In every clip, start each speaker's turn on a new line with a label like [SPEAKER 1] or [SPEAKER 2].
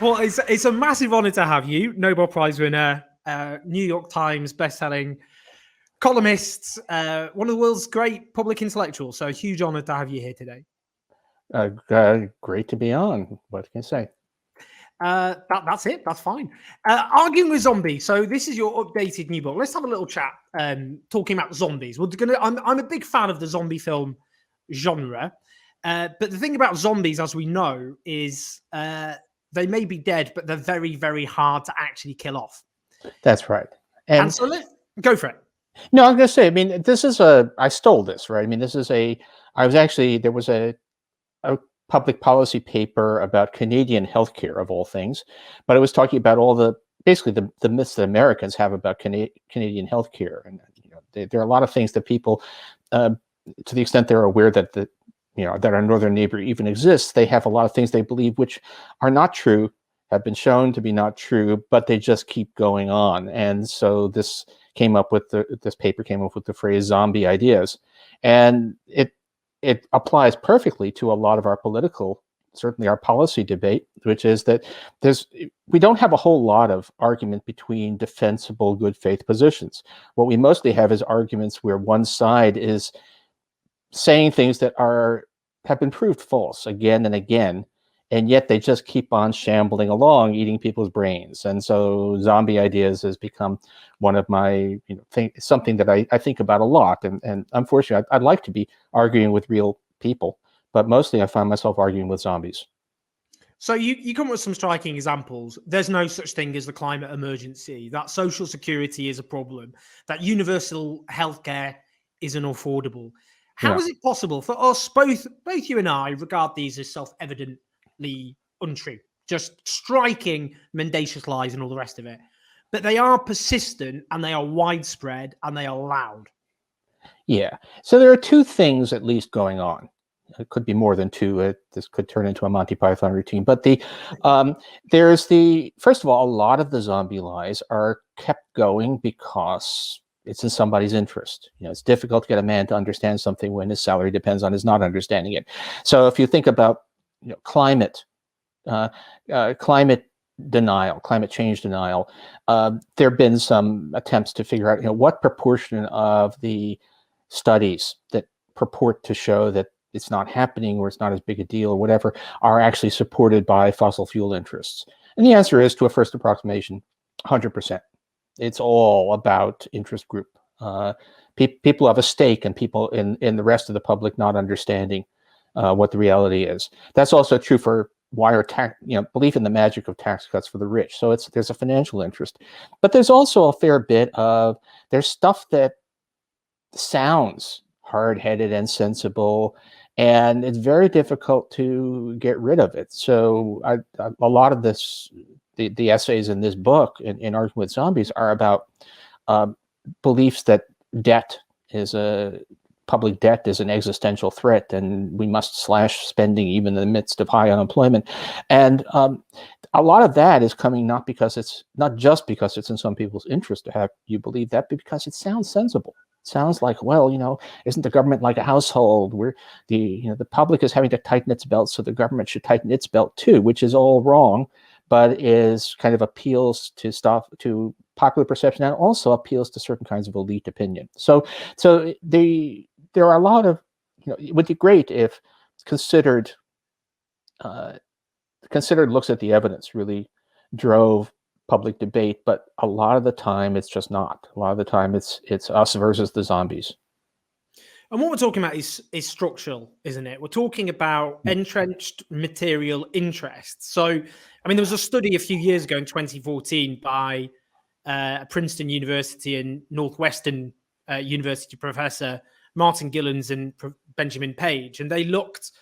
[SPEAKER 1] Well, it's a massive honor to have you, Nobel Prize winner, New York Times bestselling columnist, one of the world's great public intellectuals. So a huge honor to have you here today.
[SPEAKER 2] Great to be on. What can I say?
[SPEAKER 1] That's it. That's fine. Arguing with Zombies. So this is your updated new book. Let's have a little chat talking about zombies. I'm a big fan of the zombie film genre. But the thing about zombies, as we know, is they may be dead, but they're very, very hard to actually kill off.
[SPEAKER 2] That's right.
[SPEAKER 1] And so let's go for it.
[SPEAKER 2] No, I'm going to say, I mean, I stole this, right? I mean, there was a public policy paper about Canadian healthcare, of all things, but it was talking about basically the myths that Americans have about Canadian healthcare. And there are a lot of things that people, to the extent they're aware that our northern neighbor even exists, they have a lot of things they believe which are not true, have been shown to be not true, but they just keep going on. And so this paper came up with the phrase zombie ideas. And it applies perfectly to a lot of our certainly our policy debate, which is that we don't have a whole lot of argument between defensible good faith positions. What we mostly have is arguments where one side is saying things that have been proved false again and again, and yet they just keep on shambling along, eating people's brains. And so zombie ideas has become one of my, something that I think about a lot. And unfortunately, I'd like to be arguing with real people, but mostly I find myself arguing with zombies.
[SPEAKER 1] So you come up with some striking examples. There's no such thing as the climate emergency, that social security is a problem, that universal healthcare is unaffordable. How is it possible for us, both you and I, regard these as self-evidently untrue, just striking mendacious lies and all the rest of it, but they are persistent and they are widespread and they are loud?
[SPEAKER 2] Yeah. So there are two things at least going on. It could be more than two. This could turn into a Monty Python routine. But first of all, a lot of the zombie lies are kept going because it's in somebody's interest. It's difficult to get a man to understand something when his salary depends on his not understanding it. So if you think about climate denial, climate change denial, there have been some attempts to figure out what proportion of the studies that purport to show that it's not happening or it's not as big a deal or whatever are actually supported by fossil fuel interests. And the answer is, to a first approximation, 100%. It's all about interest group. People have a stake, and people in the rest of the public not understanding what the reality is. That's also true for belief in the magic of tax cuts for the rich. So there's a financial interest, but there's also a fair bit of there's stuff that sounds hard-headed and sensible, and it's very difficult to get rid of it. So a lot of this. The essays in this book, in Arguing with Zombies, are about beliefs that public debt is an existential threat, and we must slash spending even in the midst of high unemployment. And a lot of that is coming not just because it's in some people's interest to have you believe that, but because it sounds sensible. It sounds like, isn't the government like a household where the public is having to tighten its belt, so the government should tighten its belt too, which is all wrong, but is kind of appeals to popular perception and also appeals to certain kinds of elite opinion. So there are a lot of, it would be great if considered looks at the evidence really drove public debate, but a lot of the time it's just not. A lot of the time it's us versus the zombies.
[SPEAKER 1] And what we're talking about is structural, isn't it? We're talking about entrenched material interests. So, I mean, there was a study a few years ago in 2014 by Princeton University and Northwestern University professor Martin Gillens and Benjamin Page, and they looked,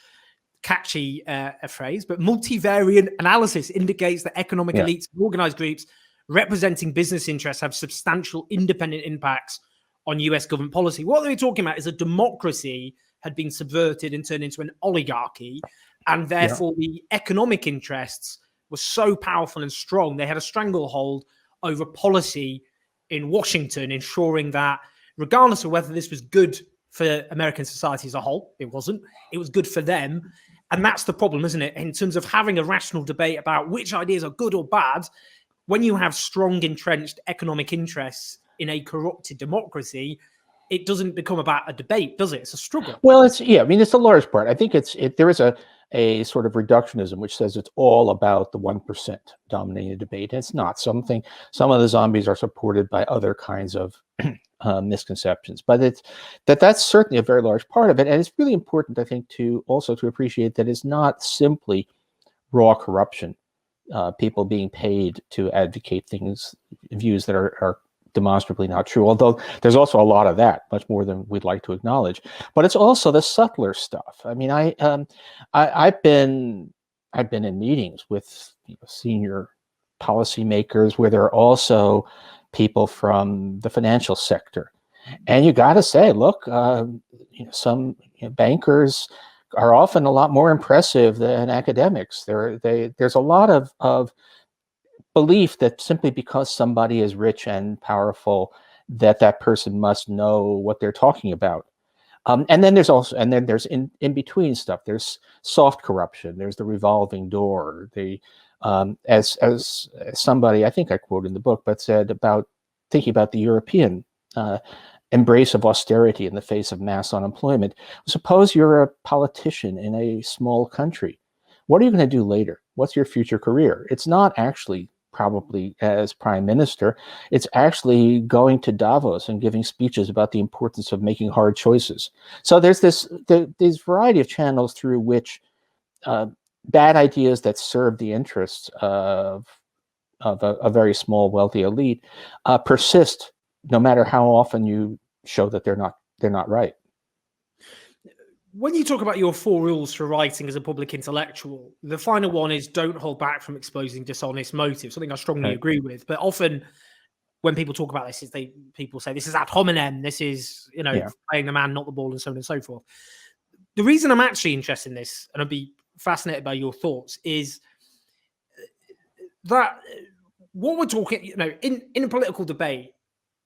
[SPEAKER 1] catchy a phrase, but multivariate analysis indicates that economic elites and organized groups representing business interests have substantial independent impacts on US government policy. What they're talking about is a democracy had been subverted and turned into an oligarchy, and therefore the economic interests were so powerful and strong, they had a stranglehold over policy in Washington, ensuring that regardless of whether this was good for American society as a whole, it wasn't. It was good for them. And that's the problem, isn't it? In terms of having a rational debate about which ideas are good or bad, when you have strong, entrenched economic interests in a corrupted democracy, it doesn't become about a debate, does it? It's a struggle.
[SPEAKER 2] Well, I mean, it's a large part. I think there is a sort of reductionism which says it's all about the 1% dominating the debate. And it's not. Some of the zombies are supported by other kinds of misconceptions, but that's certainly a very large part of it. And it's really important, I think, to appreciate that it's not simply raw corruption, people being paid to advocate views that are demonstrably not true, although there's also a lot of that, much more than we'd like to acknowledge. But it's also the subtler stuff. I mean, I've been in meetings with senior policymakers where there are also people from the financial sector, and you got to say, look, some bankers are often a lot more impressive than academics. There's a lot of belief that simply because somebody is rich and powerful, that person must know what they're talking about. And then there's in between stuff. There's soft corruption. There's the revolving door. As somebody, I think I quote in the book, but said about thinking about the European embrace of austerity in the face of mass unemployment. Suppose you're a politician in a small country. What are you going to do later? What's your future career? It's not actually probably as prime minister. It's actually going to Davos and giving speeches about the importance of making hard choices. So there's this variety of channels through which bad ideas that serve the interests of a very small, wealthy elite persist, no matter how often you show that they're not right.
[SPEAKER 1] When you talk about your 4 rules for writing as a public intellectual, the final one is don't hold back from exposing dishonest motives, something I strongly agree with. But often when people talk about this, people say this is ad hominem, this is, playing the man, not the ball, and so on and so forth. The reason I'm actually interested in this, and I'd be fascinated by your thoughts, is that what we're talking, in a political debate,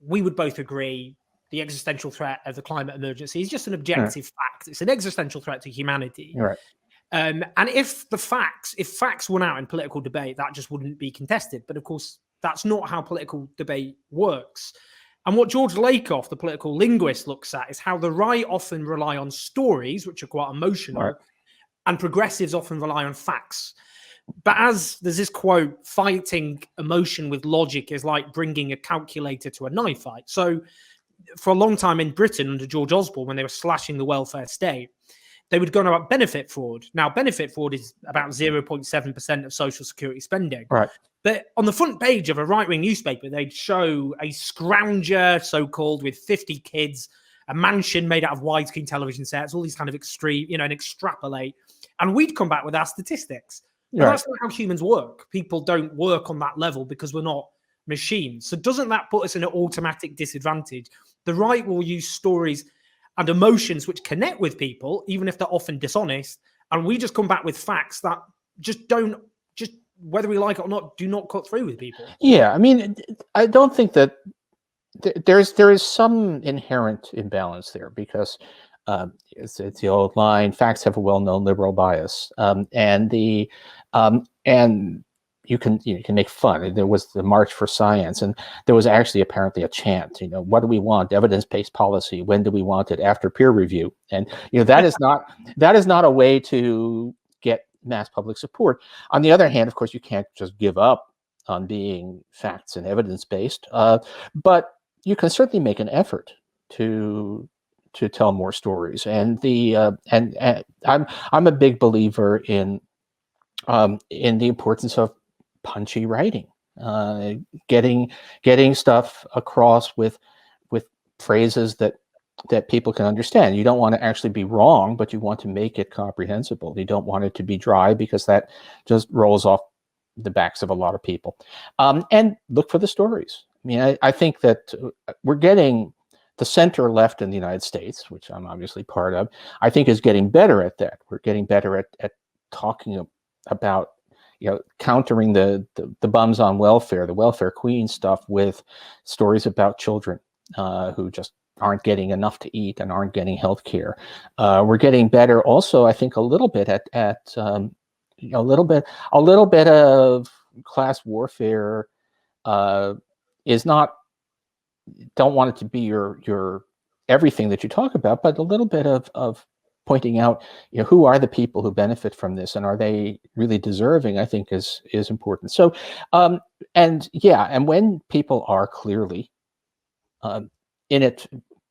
[SPEAKER 1] we would both agree the existential threat of the climate emergency is just an objective fact. It's an existential threat to humanity.
[SPEAKER 2] Right.
[SPEAKER 1] And if facts won out in political debate, that just wouldn't be contested. But of course, that's not how political debate works. And what George Lakoff, the political linguist, looks at is how the right often rely on stories, which are quite emotional, and progressives often rely on facts. But as there's this quote, fighting emotion with logic is like bringing a calculator to a knife fight. So for a long time in Britain under George Osborne, when they were slashing the welfare state, they would go on about benefit fraud. Now, benefit fraud is about 0.7% of social security spending.
[SPEAKER 2] Right.
[SPEAKER 1] But on the front page of a right-wing newspaper, they'd show a scrounger, so-called, with 50 kids, a mansion made out of widescreen television sets, all these kind of extreme, and extrapolate. And we'd come back with our statistics. But that's not how humans work. People don't work on that level because we're not machines. So doesn't that put us in an automatic disadvantage? The right will use stories and emotions which connect with people, even if they're often dishonest, and we just come back with facts that whether we like it or not, do not cut through with people.
[SPEAKER 2] Yeah, I mean, I don't think that there is some inherent imbalance there, because it's the old line: facts have a well-known liberal bias, and you can make fun. There was the March for Science, and there was actually apparently a chant. What do we want? Evidence-based policy. When do we want it? After peer review. And that is not a way to get mass public support. On the other hand, of course, you can't just give up on being facts and evidence-based, but you can certainly make an effort to tell more stories. And I'm a big believer in the importance of punchy writing, getting stuff across with phrases that people can understand. You don't want to actually be wrong, but you want to make it comprehensible. You don't want it to be dry, because that just rolls off the backs of a lot of people. And look for the stories. I mean, I think that we're getting the center left in the United States, which I'm obviously part of, I think is getting better at that. We're getting better at talking about countering the bums on welfare, the welfare queen stuff, with stories about children who just aren't getting enough to eat and aren't getting health care. We're getting better also, I think, a little bit at a little bit of class warfare is not, don't want it to be your everything that you talk about, but a little bit of pointing out, who are the people who benefit from this, and are they really deserving, I think is important. So, and when people are clearly in it,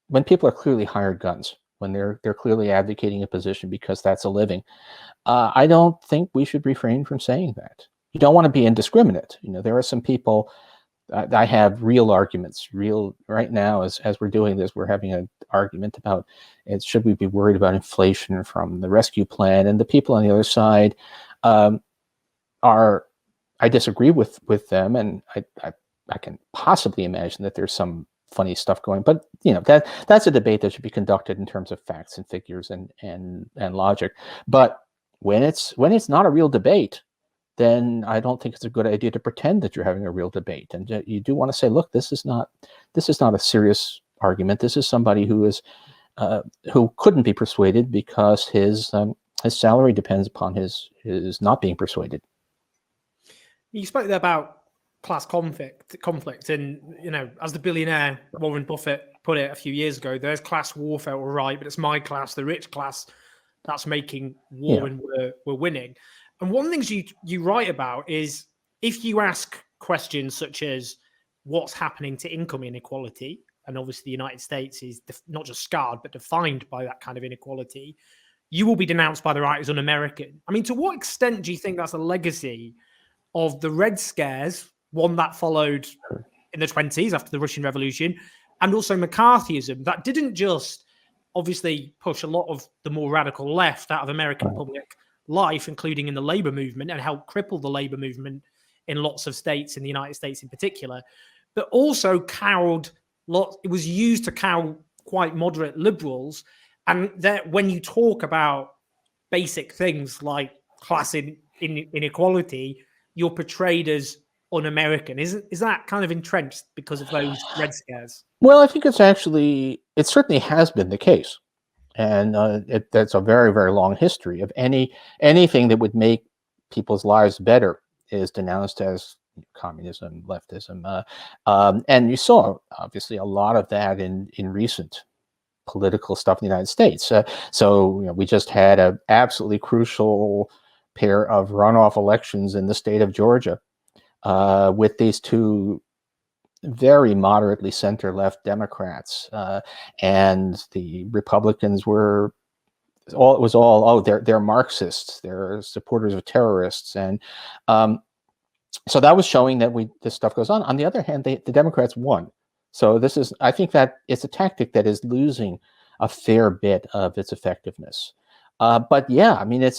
[SPEAKER 2] when people are clearly hired guns, when they're clearly advocating a position because that's a living, I don't think we should refrain from saying that. You don't want to be indiscriminate. There are some people. I have real arguments. Right now, as we're doing this, we're having an argument about should we be worried about inflation from the rescue plan, and the people on the other side are. I disagree with them, and I can possibly imagine that there's some funny stuff going, but that's a debate that should be conducted in terms of facts and figures and logic. But when it's not a real debate, then I don't think it's a good idea to pretend that you're having a real debate. And you do want to say, look, this is not a serious argument. This is somebody who couldn't be persuaded because his salary depends upon his not being persuaded.
[SPEAKER 1] You spoke there about class conflict, and as the billionaire Warren Buffett put it a few years ago, there's class warfare, all right, but it's my class, the rich class, that's making war, and we're winning. And one of the things you write about is if you ask questions such as what's happening to income inequality, and obviously the United States is not just scarred, but defined by that kind of inequality, you will be denounced by the right as un-American. I mean, to what extent do you think that's a legacy of the Red Scares, one that followed in the 1920s after the Russian Revolution, and also McCarthyism, that didn't just obviously push a lot of the more radical left out of American public life, including in the labor movement, and helped cripple the labor movement in lots of states, in the United States in particular, but also cowed it was used to cow quite moderate liberals. And that when you talk about basic things like class inequality, you're portrayed as un-American. Is that kind of entrenched because of those Red Scares?
[SPEAKER 2] Well, I think it certainly has been the case. And that's a very, very long history of anything that would make people's lives better is denounced as communism, leftism. And you saw, obviously, a lot of that in recent political stuff in the United States. So we just had an absolutely crucial pair of runoff elections in the state of Georgia with these two very moderately center-left Democrats, and the Republicans were they're Marxists, they're supporters of terrorists, and so that was showing that this stuff goes on. On the other hand, the Democrats won. So I think that it's a tactic that is losing a fair bit of its effectiveness. But yeah, I mean,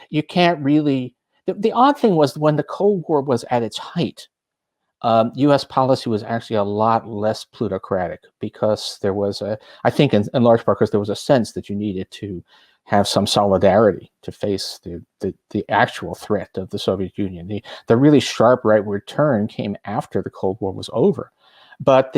[SPEAKER 2] you can't really. The odd thing was when the Cold War was at its height, U.S. policy was actually a lot less plutocratic because there was I think in large part because there was a sense that you needed to have some solidarity to face the actual threat of the Soviet Union. The really sharp rightward turn came after the Cold War was over, but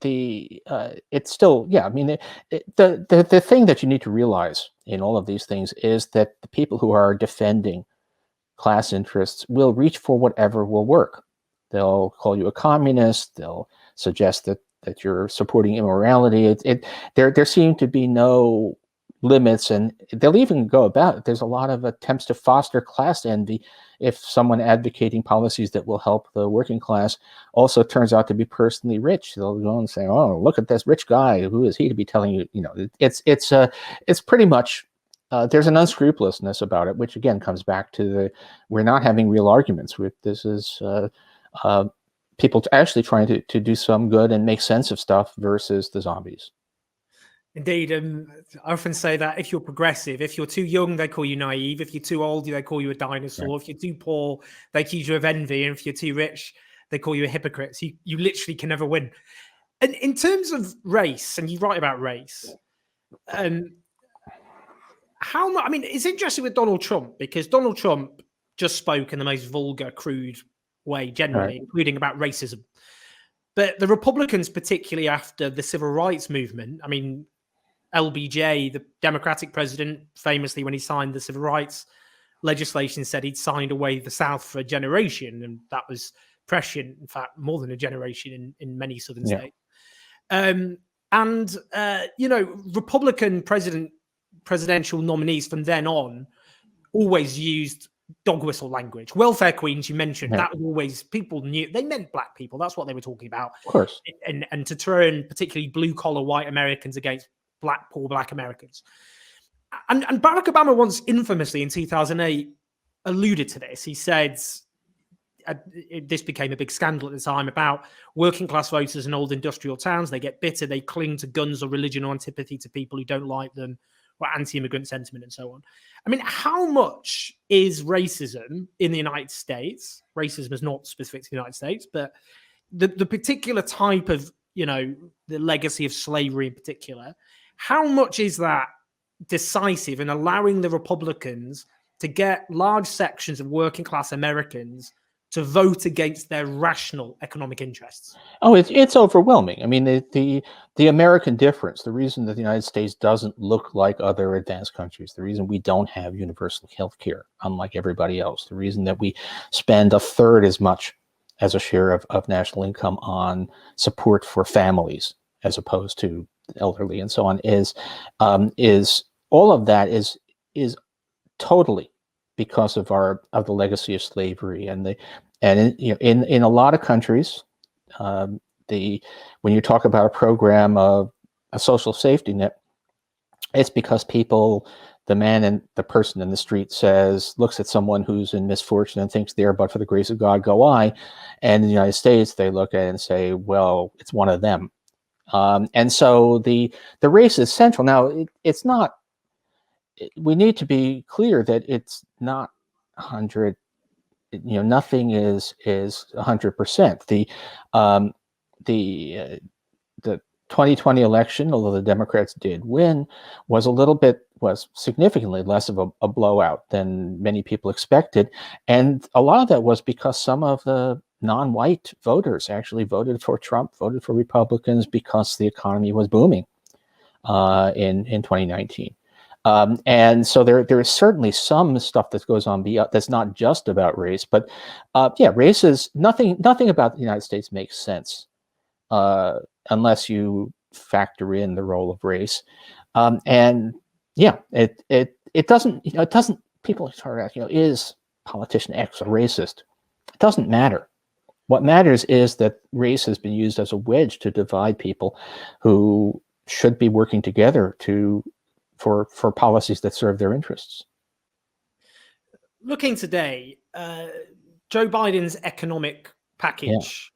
[SPEAKER 2] it's still, I mean, the thing that you need to realize in all of these things is that the people who are defending class interests will reach for whatever will work. They'll call you a communist. They'll suggest that you're supporting immorality. There seem to be no limits, and they'll even go about it. There's a lot of attempts to foster class envy if someone advocating policies that will help the working class also turns out to be personally rich. They'll go and say, "Oh, look at this rich guy. Who is he to be telling you?" It's pretty much. There's an unscrupulousness about it, which again comes back to we're not having real arguments. This is people actually trying to do some good and make sense of stuff versus the zombies.
[SPEAKER 1] Indeed. I often say that if you're progressive, if you're too young, they call you naive. If you're too old, they call you a dinosaur. Right. If you're too poor, they accuse you of envy. And if you're too rich, they call you a hypocrite. So you literally can never win. And in terms of race, and you write about race, how much? I mean, it's interesting with Donald Trump because Donald Trump just spoke in the most vulgar, crude way, generally, including about racism. But the Republicans, particularly after the civil rights movement, I mean, LBJ, the Democratic president, famously when he signed the civil rights legislation, said he'd signed away the South for a generation, and that was prescient. In fact, more than a generation in many southern states. Republican presidential nominees from then on always used dog whistle language. Welfare queens, you mentioned, that was always, people knew they meant black people. That's what they were talking about.
[SPEAKER 2] Of course.
[SPEAKER 1] And to turn particularly blue collar white Americans against poor black Americans. And Barack Obama once infamously in 2008 alluded to this. He said, this became a big scandal at the time, about working class voters in old industrial towns. They get bitter, they cling to guns or religion or antipathy to people who don't like them, or anti-immigrant sentiment and so on. I mean, how much is racism in the United States? Racism is not specific to the United States, but the particular type of, the legacy of slavery in particular, how much is that decisive in allowing the Republicans to get large sections of working class Americans to vote against their rational economic interests?
[SPEAKER 2] Oh, it's overwhelming. I mean, the American difference, the reason that the United States doesn't look like other advanced countries, the reason we don't have universal health care, unlike everybody else, the reason that we spend a third as much as a share of national income on support for families as opposed to elderly and so on, is all of that is totally because of the legacy of slavery in a lot of countries, when you talk about a program of a social safety net, it's because the person in the street looks at someone who's in misfortune and thinks there, but for the grace of God go I. And in the United States, they look at it and say, well, it's one of them. And so the race is central. Now, it's not. We need to be clear that it's not 100. Nothing is 100%. The 2020 election, although the Democrats did win, was significantly less of a blowout than many people expected, and a lot of that was because some of the non-white voters actually voted for Trump, voted for Republicans because the economy was booming in 2019. And so there is certainly some stuff that goes on that's not just about race, but race is nothing about the United States makes sense unless you factor in the role of race. It doesn't. People start asking, is politician X a racist? It doesn't matter. What matters is that race has been used as a wedge to divide people who should be working together for policies that serve their interests.
[SPEAKER 1] Looking today, Joe Biden's economic package,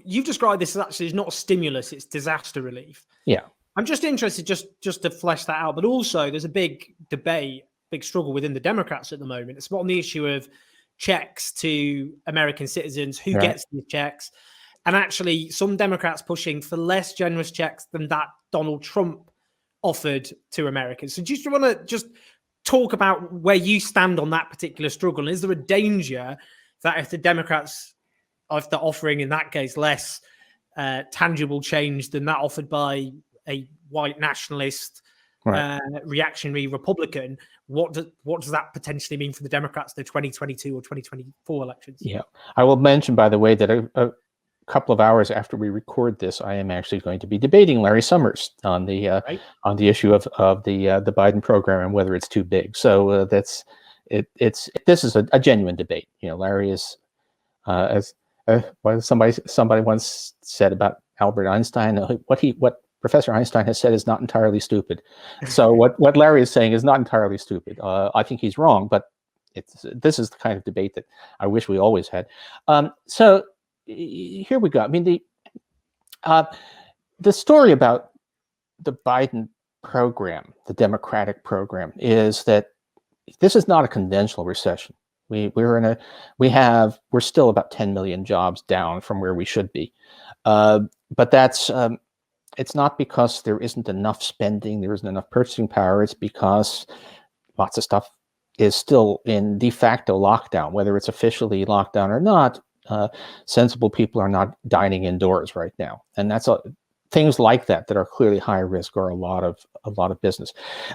[SPEAKER 1] you've described this as actually not a stimulus, it's disaster relief.
[SPEAKER 2] Yeah.
[SPEAKER 1] I'm just interested just to flesh that out, but also there's a big debate, big struggle within the Democrats at the moment. It's on the issue of checks to American citizens, who gets these checks, and actually some Democrats pushing for less generous checks than that Donald Trump offered to Americans. So do you want to just talk about where you stand on that particular struggle? And is there a danger that if the Democrats, if they're offering in that case less tangible change than that offered by a white nationalist, reactionary Republican, what does that potentially mean for the Democrats, the 2022 or 2024 elections? Yeah,
[SPEAKER 2] I will mention, by the way, that a couple of hours after we record this, I am actually going to be debating Larry Summers on the issue of the Biden program and whether it's too big. So this is a genuine debate. Larry is as somebody once said about Albert Einstein, what Professor Einstein has said is not entirely stupid. So what Larry is saying is not entirely stupid. I think he's wrong, but this is the kind of debate that I wish we always had. So here we go. I mean, the story about the Biden program, the Democratic program, is that this is not a conventional recession. We're still about 10 million jobs down from where we should be, but that's it's not because there isn't enough spending, there isn't enough purchasing power. It's because lots of stuff is still in de facto lockdown, whether it's officially lockdown or not. sensible people are not dining indoors right now, and that's things like that are clearly high risk or a lot of business.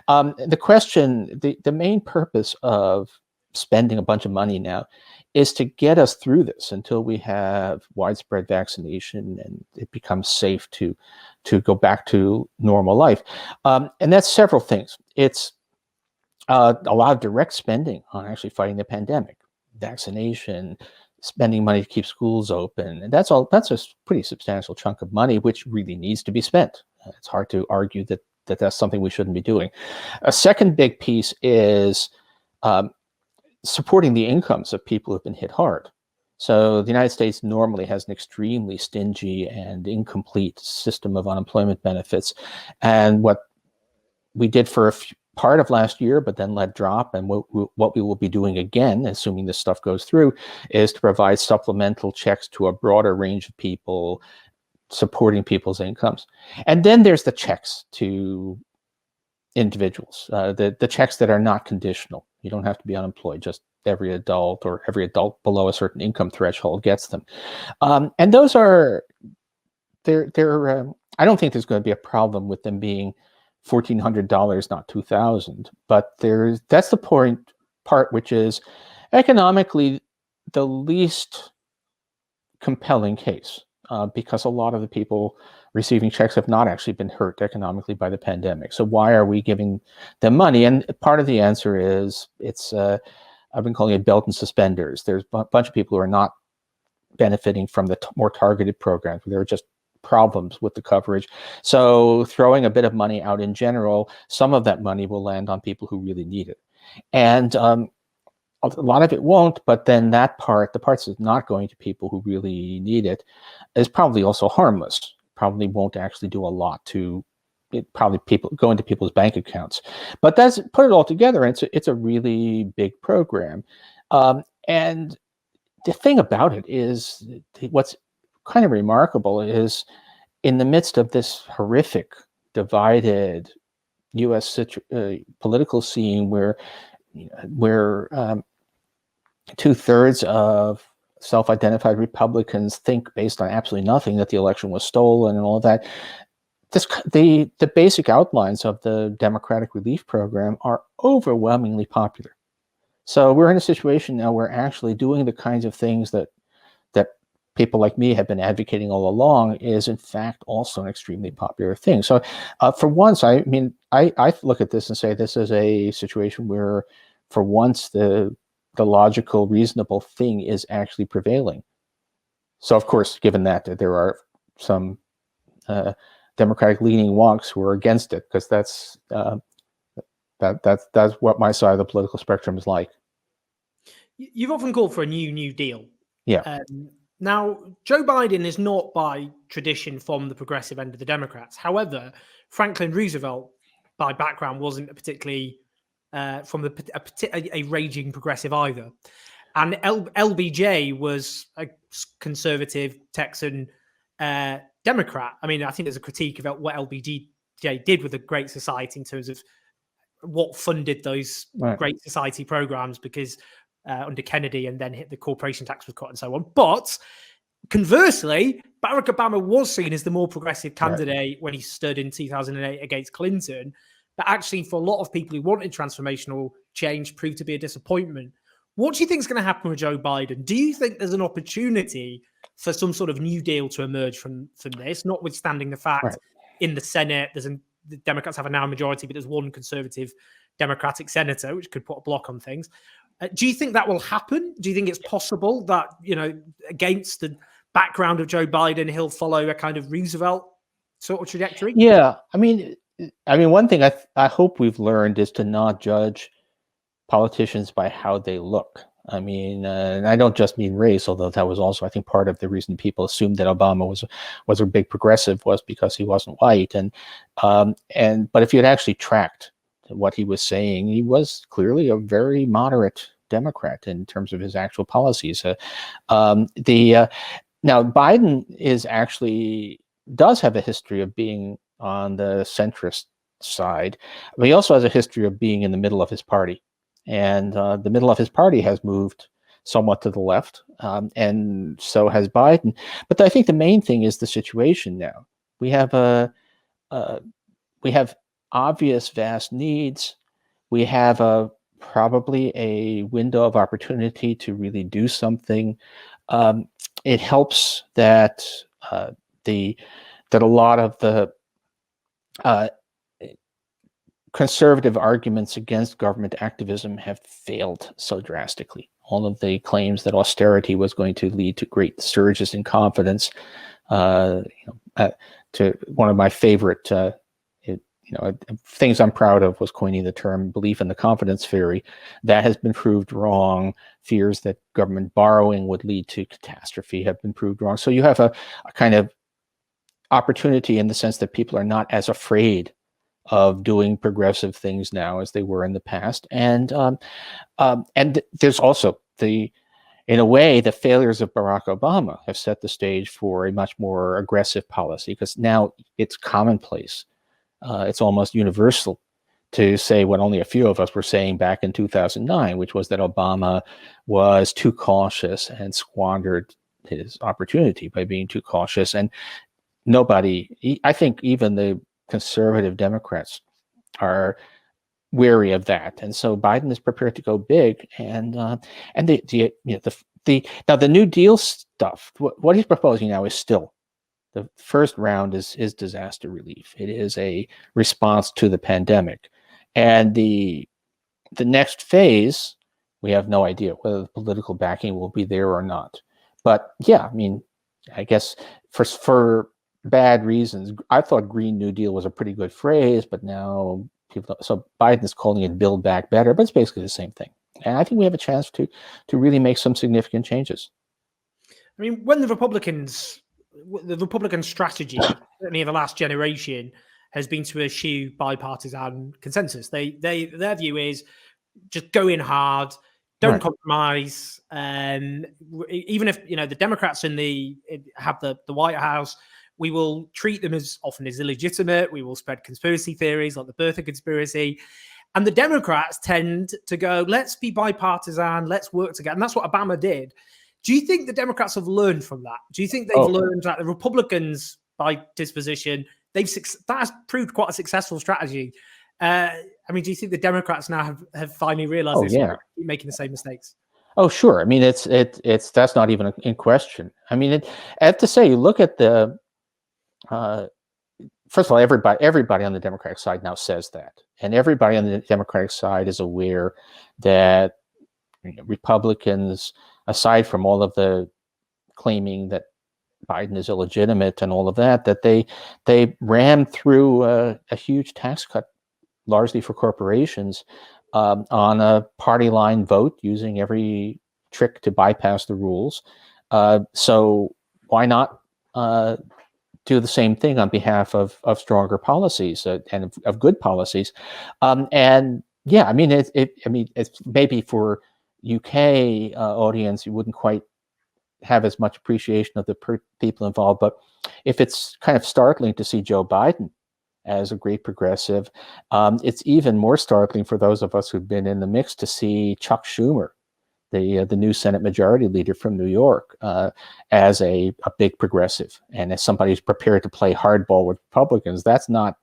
[SPEAKER 2] The question, the main purpose of spending a bunch of money now is to get us through this until we have widespread vaccination and it becomes safe to go back to normal life. And that's several things. It's a lot of direct spending on actually fighting the pandemic, vaccination, spending money to keep schools open. And that's a pretty substantial chunk of money, which really needs to be spent. It's hard to argue that that's something we shouldn't be doing. A second big piece is supporting the incomes of people who've been hit hard. So the United States normally has an extremely stingy and incomplete system of unemployment benefits. And what we did for part of last year, but then let drop, and what we will be doing again, assuming this stuff goes through, is to provide supplemental checks to a broader range of people, supporting people's incomes. And then there's the checks to individuals, the checks that are not conditional. You don't have to be unemployed, just every adult or every adult below a certain income threshold gets them. And those are, I don't think there's going to be a problem with them being $1,400, not $2,000. But that's the part which is economically the least compelling case, because a lot of the people receiving checks have not actually been hurt economically by the pandemic. So why are we giving them money? And part of the answer is it's I've been calling it belt and suspenders. There's a bunch of people who are not benefiting from the more targeted programs. There are just problems with the coverage. So throwing a bit of money out in general, some of that money will land on people who really need it. And a lot of it won't, but then the parts that's not going to people who really need it, is probably also harmless. Probably won't actually do a lot to it. Probably people go into people's bank accounts. But that's put it all together, and it's a really big program. And the thing about it is, what's kind of remarkable is, in the midst of this horrific, divided U.S. Political scene where 2/3 of self-identified Republicans think, based on absolutely nothing, that the election was stolen and all of that, the basic outlines of the Democratic Relief Program are overwhelmingly popular. So we're in a situation now where actually doing the kinds of things that people like me have been advocating all along is in fact also an extremely popular thing. So for once, I look at this and say this is a situation where for once the logical, reasonable thing is actually prevailing. So of course, given that there are some Democratic leaning wonks who are against it, because that's what my side of the political spectrum is like.
[SPEAKER 1] You've often called for a New Deal.
[SPEAKER 2] Yeah.
[SPEAKER 1] Now, Joe Biden is not by tradition from the progressive end of the Democrats. However, Franklin Roosevelt, by background, wasn't particularly from a raging progressive either. And LBJ was a conservative Texan Democrat. I mean, I think there's a critique about what LBJ did with the Great Society in terms of what funded those Great Society programs, because under Kennedy, and then hit the corporation tax was cut and so on. But conversely, Barack Obama was seen as the more progressive candidate when he stood in 2008 against Clinton. But actually, for a lot of people who wanted transformational change, proved to be a disappointment. What do you think is going to happen with Joe Biden? Do you think there's an opportunity for some sort of New Deal to emerge from this, notwithstanding the fact in the Senate, the Democrats have a now majority, but there's one conservative Democratic senator, which could put a block on things. Do you think that will happen? Do you think it's possible that, against the background of Joe Biden, he'll follow a kind of Roosevelt sort of trajectory?
[SPEAKER 2] Yeah. I mean, one thing I hope we've learned is to not judge politicians by how they look. I mean, and I don't just mean race, although that was also, I think, part of the reason people assumed that Obama was a big progressive was because he wasn't white. But if you had actually tracked what he was saying, he was clearly a very moderate Democrat in terms of his actual policies. Now Biden does have a history of being on the centrist side, but he also has a history of being in the middle of his party. And the middle of his party has moved somewhat to the left, and so has Biden. But I think the main thing is the situation now. We have we have obvious vast needs. We have probably a window of opportunity to really do something. It helps that that a lot of the conservative arguments against government activism have failed so drastically. All of the claims that austerity was going to lead to great surges in confidence, to one of my favorite things I'm proud of was coining the term belief in the confidence theory. That has been proved wrong. Fears that government borrowing would lead to catastrophe have been proved wrong. So you have a kind of opportunity in the sense that people are not as afraid of doing progressive things now as they were in the past. And there's also in a way, the failures of Barack Obama have set the stage for a much more aggressive policy, because now it's commonplace. It's almost universal to say what only a few of us were saying back in 2009, which was that Obama was too cautious and squandered his opportunity by being too cautious. And I think even the conservative Democrats are wary of that, and so Biden is prepared to go big. And now the New Deal stuff. What he's proposing now is still the first round is disaster relief. It is a response to the pandemic, and the next phase, we have no idea whether the political backing will be there or not. But yeah, I mean, I guess for bad reasons, I thought Green New Deal was a pretty good phrase, but now so Biden is calling it Build Back Better, but it's basically the same thing. And I think we have a chance to really make some significant changes.
[SPEAKER 1] I mean, when the Republican strategy, certainly in the last generation, has been to eschew bipartisan consensus. Their view is just go in hard, don't compromise. Even if the Democrats have the White House, we will treat them as often as illegitimate. We will spread conspiracy theories like the birther conspiracy. And the Democrats tend to go, let's be bipartisan, let's work together. And that's what Obama did. Do you think the Democrats have learned from that? Do you think they've learned that the Republicans, by disposition, that has proved quite a successful strategy? I mean, do you think the Democrats now have finally realized they're making the same mistakes? Oh,
[SPEAKER 2] sure. I mean, it's that's not even in question. I mean, I have to say, you look at the first of all, everybody on the Democratic side now says that, and everybody on the Democratic side is aware that Republicans, aside from all of the claiming that Biden is illegitimate and all of that, that they rammed through a huge tax cut, largely for corporations, on a party line vote, using every trick to bypass the rules. So why not do the same thing on behalf of stronger policies and of good policies? And yeah, I mean, it's maybe for UK audience, you wouldn't quite have as much appreciation of the people involved, but if it's kind of startling to see Joe Biden as a great progressive, it's even more startling for those of us who've been in the mix to see Chuck Schumer, the new Senate Majority Leader from New York, as a big progressive, and as somebody who's prepared to play hardball with Republicans. That's not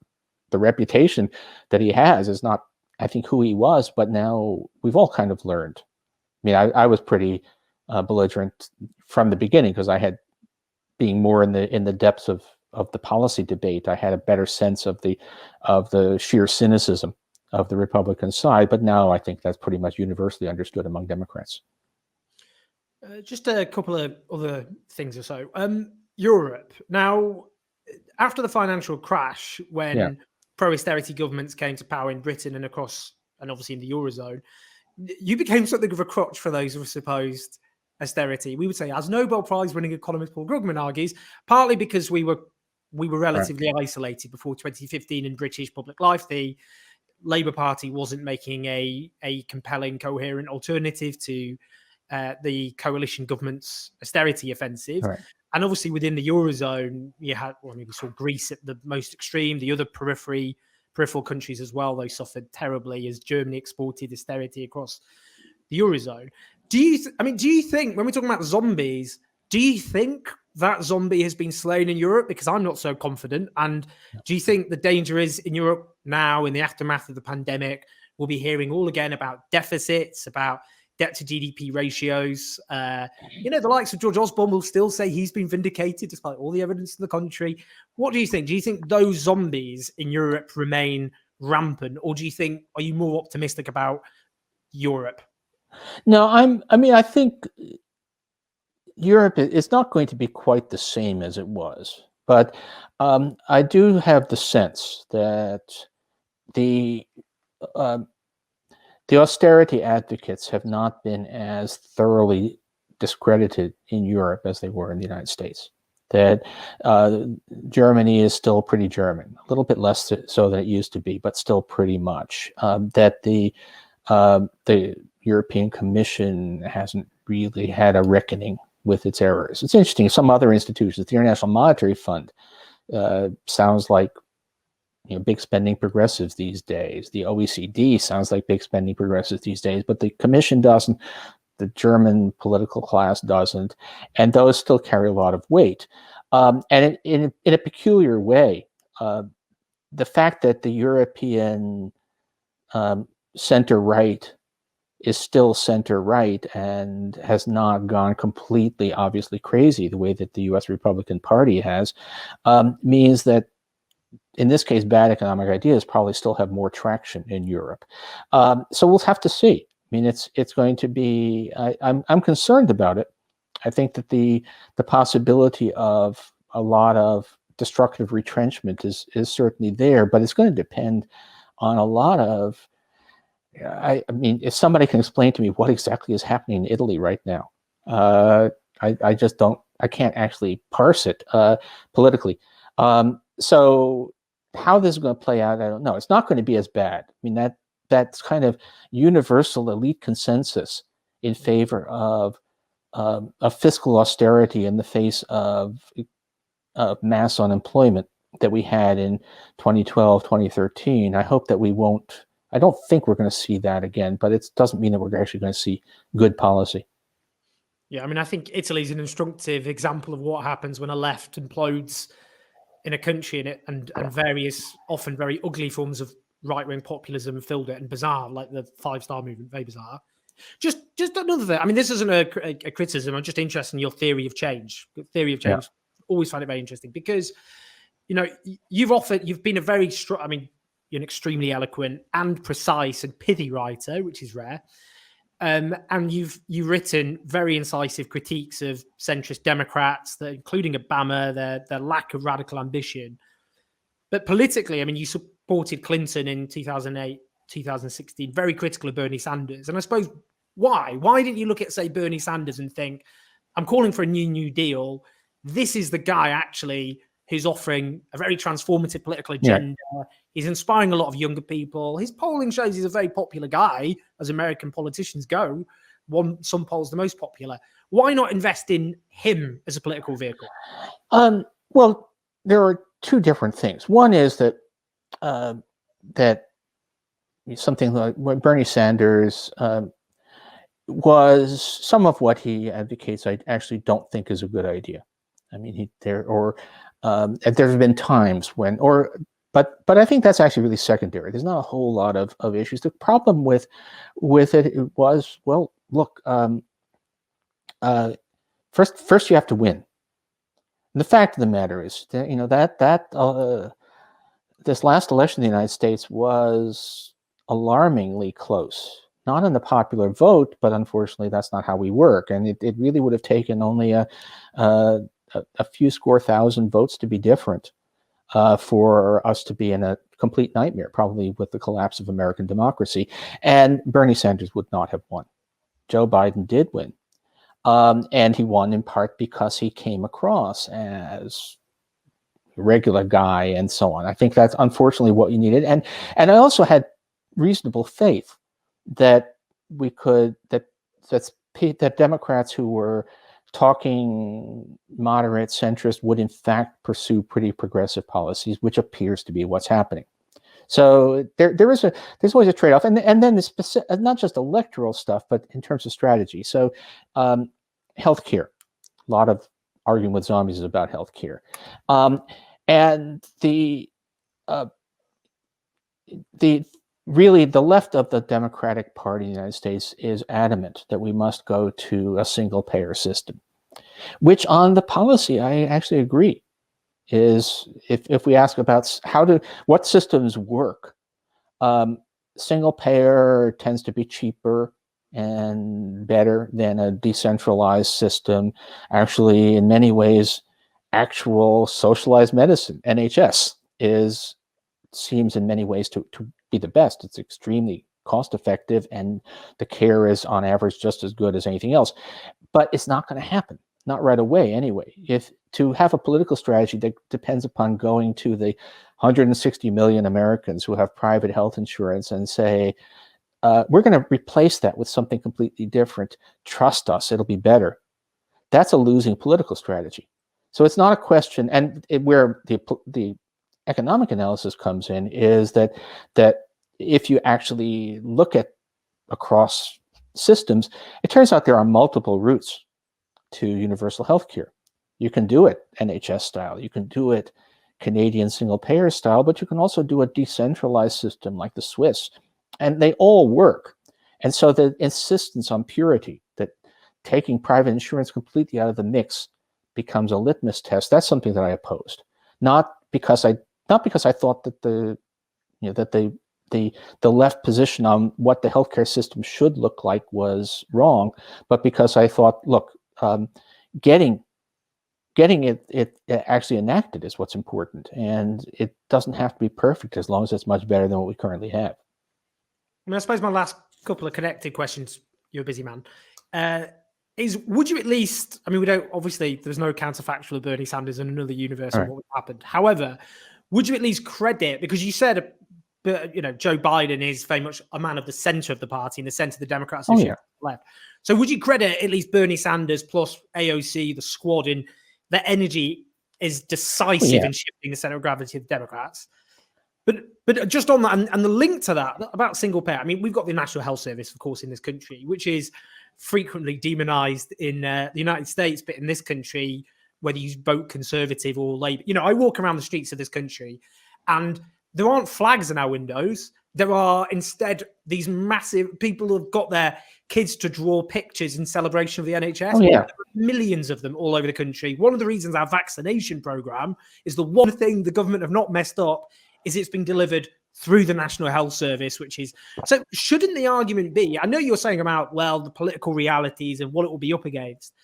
[SPEAKER 2] the reputation that he has. Is not, I think, who he was. But now we've all kind of learned. I mean, I was pretty belligerent from the beginning, because I had, being more in the depths of the policy debate, I had a better sense of the sheer cynicism of the Republican side. But now I think that's pretty much universally understood among Democrats.
[SPEAKER 1] Just a couple of other things or so. Europe. Now, after the financial crash, when pro-austerity governments came to power in Britain and and obviously in the Eurozone, you became something of a crutch for those who supposed austerity. We would say, as Nobel Prize-winning economist Paul Krugman argues, partly because we were relatively isolated before 2015 in British public life. The Labour Party wasn't making a compelling, coherent alternative to the coalition government's austerity offensive. And obviously within the Eurozone, we saw Greece at the most extreme. The other peripheral countries as well, they suffered terribly as Germany exported austerity across the Eurozone. Do you think when we're talking about zombies, do you think that zombie has been slain in Europe? Because I'm not so confident. And do you think the danger is in Europe now, in the aftermath of the pandemic, we'll be hearing all again about deficits, about debt to GDP ratios? The likes of George Osborne will still say he's been vindicated despite all the evidence to the contrary. What do you think? Do you think those zombies in Europe remain rampant, or do you think, are you more optimistic about Europe?
[SPEAKER 2] No, I think Europe is not going to be quite the same as it was, but I do have the sense that the um, the austerity advocates have not been as thoroughly discredited in Europe as they were in the United States. That Germany is still pretty German, a little bit less so than it used to be, but still pretty much. That the European Commission hasn't really had a reckoning with its errors. It's interesting. Some other institutions, the International Monetary Fund, sounds like big spending progressives these days. The OECD sounds like big spending progressives these days, but the Commission doesn't. The German political class doesn't, and those still carry a lot of weight. And in a peculiar way, the fact that the European center-right is still center-right and has not gone completely, obviously crazy the way that the U.S. Republican Party has, means that in this case, bad economic ideas probably still have more traction in Europe. So we'll have to see. I mean, it's going to be. I'm concerned about it. I think that the possibility of a lot of destructive retrenchment is certainly there, but it's going to depend on a lot of. I mean, if somebody can explain to me what exactly is happening in Italy right now, I just don't. I can't actually parse it politically. So how this is going to play out, I don't know. It's not going to be as bad. I mean, that's kind of universal elite consensus in favor of fiscal austerity in the face of mass unemployment that we had in 2012, 2013. I hope that we won't. I don't think we're going to see that again, but it doesn't mean that we're actually going to see good policy.
[SPEAKER 1] Yeah, I mean, I think Italy's an instructive example of what happens when a left implodes in a country and various, often very ugly forms of right-wing populism filled it, and bizarre, like the 5-star movement, very bizarre. Just another thing. I mean, this isn't a criticism. I'm just interested in your theory of change. Theory of change. Yeah. Always find it very interesting because, you've been a very strong. I mean, you're an extremely eloquent and precise and pithy writer, which is rare. And you've written very incisive critiques of centrist Democrats, including Obama, their lack of radical ambition. But politically, I mean, you supported Clinton in 2008, 2016, very critical of Bernie Sanders. And I suppose why? Why didn't you look at, say, Bernie Sanders and think, I'm calling for a New Deal. This is the guy actually who's offering a very transformative political agenda. Yeah. He's inspiring a lot of younger people. His polling shows he's a very popular guy, as American politicians go. Some polls the most popular. Why not invest in him as a political vehicle?
[SPEAKER 2] Well, there are two different things. One is that that something like when Bernie Sanders was some of what he advocates, I actually don't think is a good idea. I mean, there have been times when, but I think that's actually really secondary. There's not a whole lot of issues. The problem with it was, well, look, first you have to win. And the fact of the matter is that this last election in the United States was alarmingly close. Not in the popular vote, but unfortunately, that's not how we work. And it really would have taken only a few score thousand votes to be different for us to be in a complete nightmare, probably with the collapse of American democracy. And Bernie Sanders would not have won. Joe Biden did win. And he won in part because he came across as a regular guy and so on. I think that's unfortunately what you needed. And I also had reasonable faith that we could, that Democrats who were talking moderate centrist would in fact pursue pretty progressive policies, which appears to be what's happening. So there's always a trade-off, and then the specific, not just electoral stuff, but in terms of strategy. So, healthcare, a lot of arguing with zombies is about healthcare, and uh, the really the left of the Democratic Party in the United States is adamant that we must go to a single-payer system, which on the policy I actually agree. Is if we ask about what systems work, single payer tends to be cheaper and better than a decentralized system. Actually, in many ways, actual socialized medicine, NHS, seems in many ways to be the best. It's extremely cost effective, and the care is on average just as good as anything else. But it's not going to happen, not right away anyway. If to have a political strategy that depends upon going to the 160 million Americans who have private health insurance and say, we're going to replace that with something completely different. Trust us, it'll be better. That's a losing political strategy. So it's not a question, and where the economic analysis comes in is that if you actually look at across systems, it turns out there are multiple routes to universal health care. You can do it NHS style, you can do it Canadian single payer style, but you can also do a decentralized system like the Swiss, and they all work. And so the insistence on purity, that taking private insurance completely out of the mix becomes a litmus test, that's something that I opposed. Not because I thought that the left position on what the healthcare system should look like was wrong, but because I thought, look, getting it actually enacted is what's important, and it doesn't have to be perfect as long as it's much better than what we currently have.
[SPEAKER 1] I mean, I suppose my last couple of connected questions, you're a busy man, is would you at least, I mean, we don't, obviously there's no counterfactual of Bernie Sanders in another universe of what would happen. However, would you at least credit, because you said, Joe Biden is very much a man of the center of the party, in the center of the Democrats who shift left. So would you credit at least Bernie Sanders plus AOC, the squad, in their energy is decisive in shifting the center of gravity of the Democrats? But just on that, and the link to that about single payer, I mean, we've got the National Health Service, of course, in this country, which is frequently demonized in the United States, but in this country, whether you vote conservative or Labour, I walk around the streets of this country and there aren't flags in our windows. There are instead these massive people who have got their kids to draw pictures in celebration of the NHS.
[SPEAKER 2] Oh, yeah.
[SPEAKER 1] Millions of them all over the country. One of the reasons our vaccination program is the one thing the government have not messed up is it's been delivered through the National Health Service, which is, so shouldn't the argument be, I know you're saying about, well, the political realities and what it will be up against,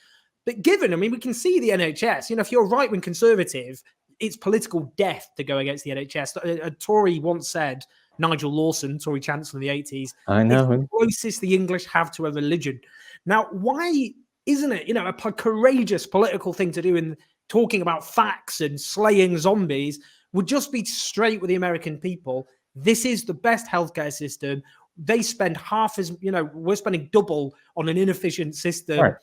[SPEAKER 1] but given, I mean, we can see the NHS, if you're a right-wing conservative, it's political death to go against the NHS. A Tory once said, Nigel Lawson, Tory Chancellor in the 80s,
[SPEAKER 2] I know
[SPEAKER 1] it's the closest the English have to a religion. Now, why isn't it, a courageous political thing to do in talking about facts and slaying zombies would just be straight with the American people? This is the best healthcare system. They spend half as, we're spending double on an inefficient system.
[SPEAKER 2] Right.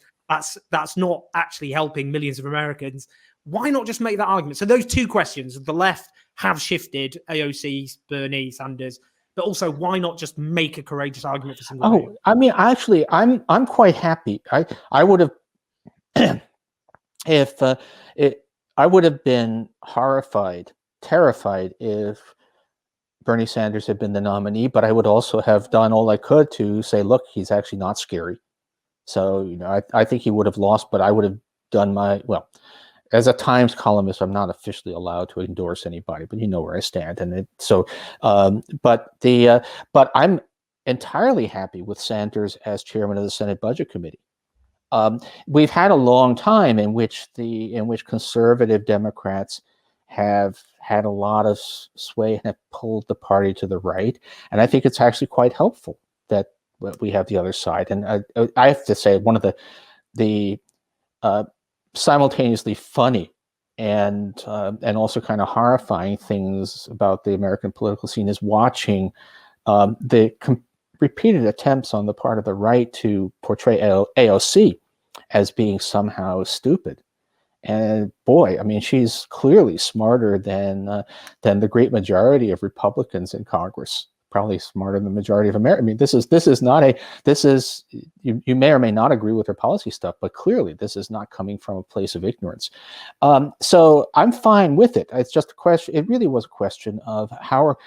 [SPEAKER 1] That's not actually helping millions of Americans. Why not just make that argument? So those two questions, the left have shifted, AOC, Bernie Sanders, but also why not just make a courageous argument for single payer?
[SPEAKER 2] I mean, actually, I'm quite happy. I would have I would have been horrified, terrified if Bernie Sanders had been the nominee, but I would also have done all I could to say, look, he's actually not scary. So, I think he would have lost, but I would have done as a Times columnist, I'm not officially allowed to endorse anybody, but you know where I stand. And but I'm entirely happy with Sanders as chairman of the Senate Budget Committee. We've had a long time in which conservative Democrats have had a lot of sway and have pulled the party to the right, and I think it's actually quite helpful that we have the other side. And I have to say, one of the simultaneously funny and also kind of horrifying things about the American political scene is watching the repeated attempts on the part of the right to portray AOC as being somehow stupid And boy, I mean, she's clearly smarter than the great majority of Republicans in Congress. Probably smarter than the majority of America. I mean, this is not a this is you may or may not agree with her policy stuff, but clearly this is not coming from a place of ignorance. So I'm fine with it. It's just a question. It really was a question of how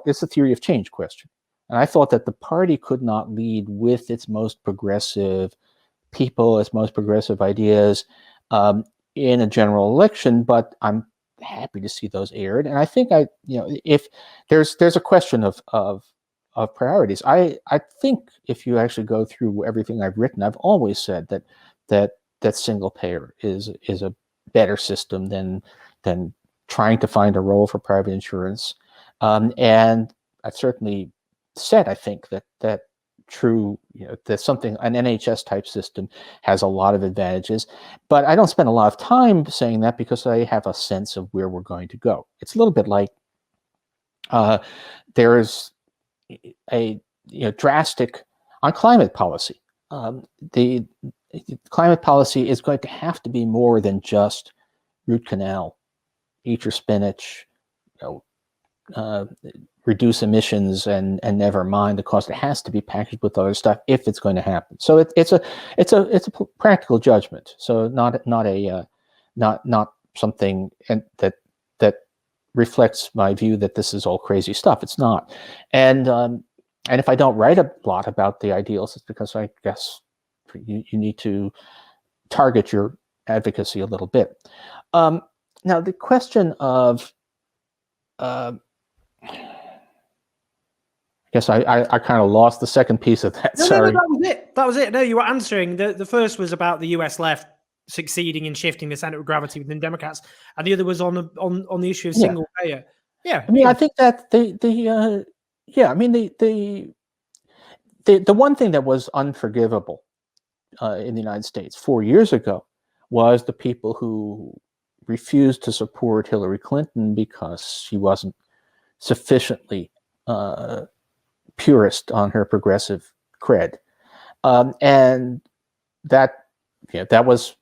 [SPEAKER 2] it's a theory of change question. And I thought that the party could not lead with its most progressive people, its most progressive ideas in a general election, but I'm happy to see those aired. And I think if there's a question of priorities, I think if you actually go through everything I've written, I've always said that single payer is a better system than trying to find a role for private insurance. And I've certainly said, I think that true, that an NHS type system has a lot of advantages, but I don't spend a lot of time saying that because I have a sense of where we're going to go. It's a little bit like there's a drastic on climate policy. The climate policy is going to have to be more than just root canal, eat your spinach, reduce emissions and never mind the cost. It has to be packaged with other stuff if it's going to happen. So it's a practical judgment. So not something that reflects my view that this is all crazy stuff. It's not. And if I don't write a lot about the ideals, it's because I guess you need to target your advocacy a little bit. Now the question of I guess I kind of lost the second piece of that. Sorry.
[SPEAKER 1] No, that was it. That was it. No, you were answering. The first was about the US left succeeding in shifting the center of gravity within Democrats, and the other was on the issue of single payer. Yeah,
[SPEAKER 2] I mean, I think that the one thing that was unforgivable in the United States 4 years ago was the people who refused to support Hillary Clinton because she wasn't sufficiently purist on her progressive cred, and it was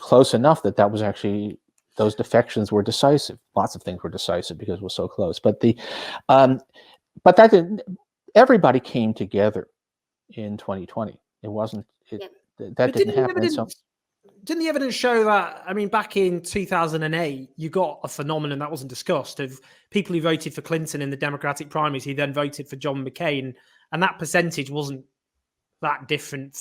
[SPEAKER 2] close enough that was actually those defections were decisive. Lots of things were decisive because it was so close, but but that didn't. Everybody came together in 2020. It wasn't that didn't happen.
[SPEAKER 1] Didn't the evidence show that, I mean, back in 2008, you got a phenomenon that wasn't discussed of people who voted for Clinton in the Democratic primaries who then voted for John McCain, and that percentage wasn't that different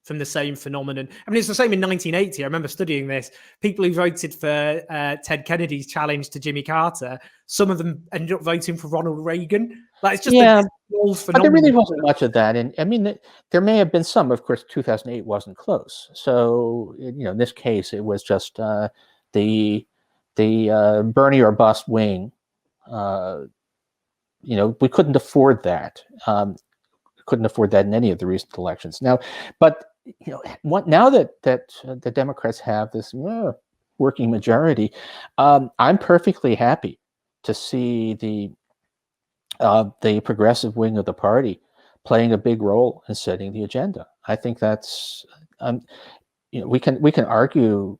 [SPEAKER 1] from the same phenomenon. I mean, it's the same in 1980. I remember studying this. People who voted for Ted Kennedy's challenge to Jimmy Carter, some of them ended up voting for Ronald Reagan. Like, it's just a old phenomenon. But
[SPEAKER 2] there really wasn't much of that. And I mean, there may have been some. Of course, 2008 wasn't close. So, in this case, it was just the Bernie or bust wing. We couldn't afford that. Couldn't afford that in any of the recent elections. Now, but now that the Democrats have this working majority, I'm perfectly happy to see the progressive wing of the party playing a big role in setting the agenda. I think that's we can argue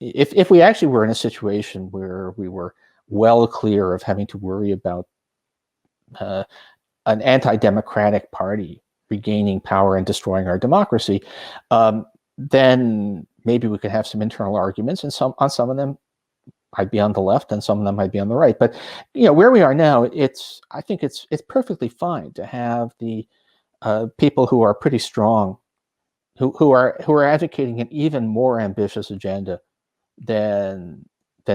[SPEAKER 2] if we actually were in a situation where we were well clear of having to worry about an anti-democratic party regaining power and destroying our democracy, then maybe we could have some internal arguments, and on some of them I'd be on the left and some of them I'd be on the right. But where we are now, I think it's perfectly fine to have the people who are pretty strong, who are advocating an even more ambitious agenda than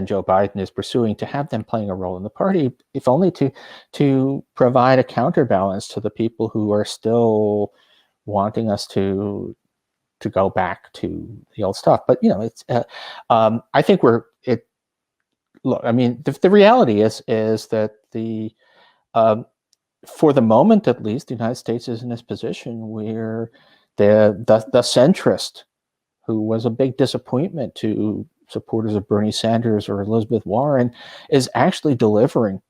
[SPEAKER 2] Joe Biden is pursuing, to have them playing a role in the party, if only to provide a counterbalance to the people who are still wanting us to go back to the old stuff. But it's I think look, I mean, the reality is that for the moment at least, the United States is in this position where the centrist, who was a big disappointment to supporters of Bernie Sanders or Elizabeth Warren, is actually delivering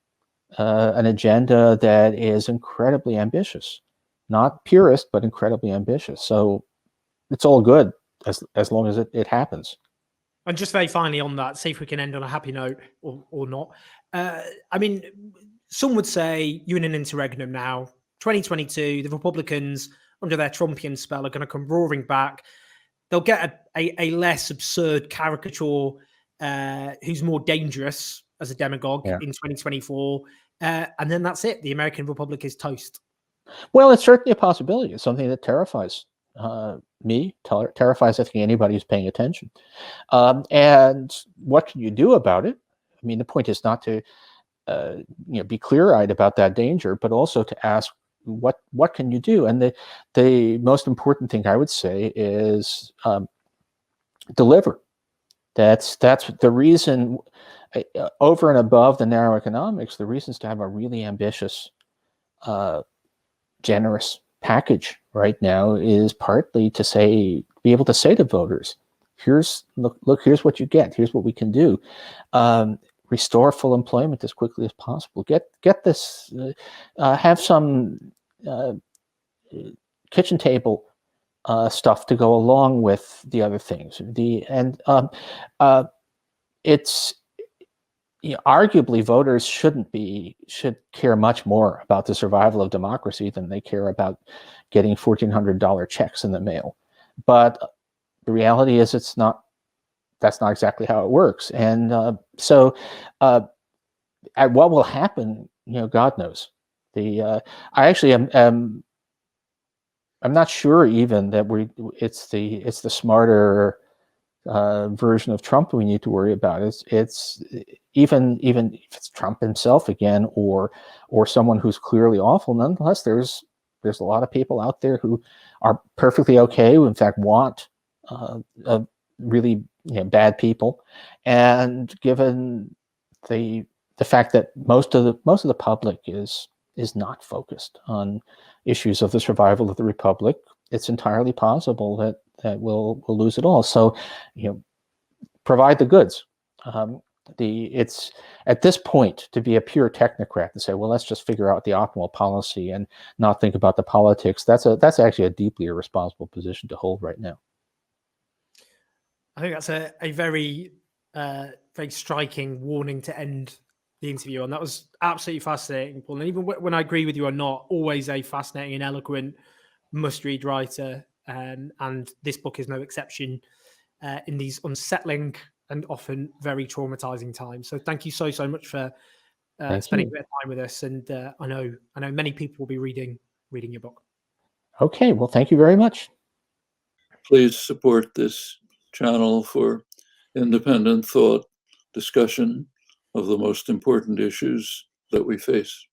[SPEAKER 2] an agenda that is incredibly ambitious, not purist, but incredibly ambitious. So it's all good as long as it happens.
[SPEAKER 1] And just very finally on that, see if we can end on a happy note or not. I mean, some would say you're in an interregnum now. 2022, the Republicans, under their Trumpian spell, are going to come roaring back. They'll get a less absurd caricature who's more dangerous as a demagogue in 2024. And then that's it. The American Republic is toast.
[SPEAKER 2] Well, it's certainly a possibility. It's something that terrifies me, terrifies, I think, anybody who's paying attention. And what can you do about it? I mean, the point is not to be clear-eyed about that danger, but also to ask, what can you do? And the most important thing I would say is deliver. That's the reason, over and above the narrow economics, the reasons to have a really ambitious, generous package right now is partly to be able to say to voters, look, here's what you get. Here's what we can do. Restore full employment as quickly as possible. Get this. Have some kitchen table stuff to go along with the other things. It's arguably voters should care much more about the survival of democracy than they care about getting $1,400 checks in the mail. But the reality is that's not exactly how it works. And so what will happen, God knows. I actually am I'm not sure even that it's the smarter version of Trump we need to worry about. It's even if it's Trump himself again, or someone who's clearly awful. Nonetheless, there's a lot of people out there who are perfectly okay, who in fact want really bad people. And given the fact that most of the public is not focused on issues of the survival of the republic, it's entirely possible that we'll lose it all. So, provide the goods. It's at this point to be a pure technocrat and say, well, let's just figure out the optimal policy and not think about the politics. That's actually a deeply irresponsible position to hold right now.
[SPEAKER 1] I think that's a very very striking warning to end the interview on. That was absolutely fascinating, Paul. And even when I agree with you or not, always a fascinating and eloquent, must-read writer. And this book is no exception in these unsettling and often very traumatizing times. So thank you so much for spending a bit of time with us. And I know many people will be reading your book.
[SPEAKER 2] Okay, well, thank you very much.
[SPEAKER 3] Please support this channel for independent thought, discussion of the most important issues that we face.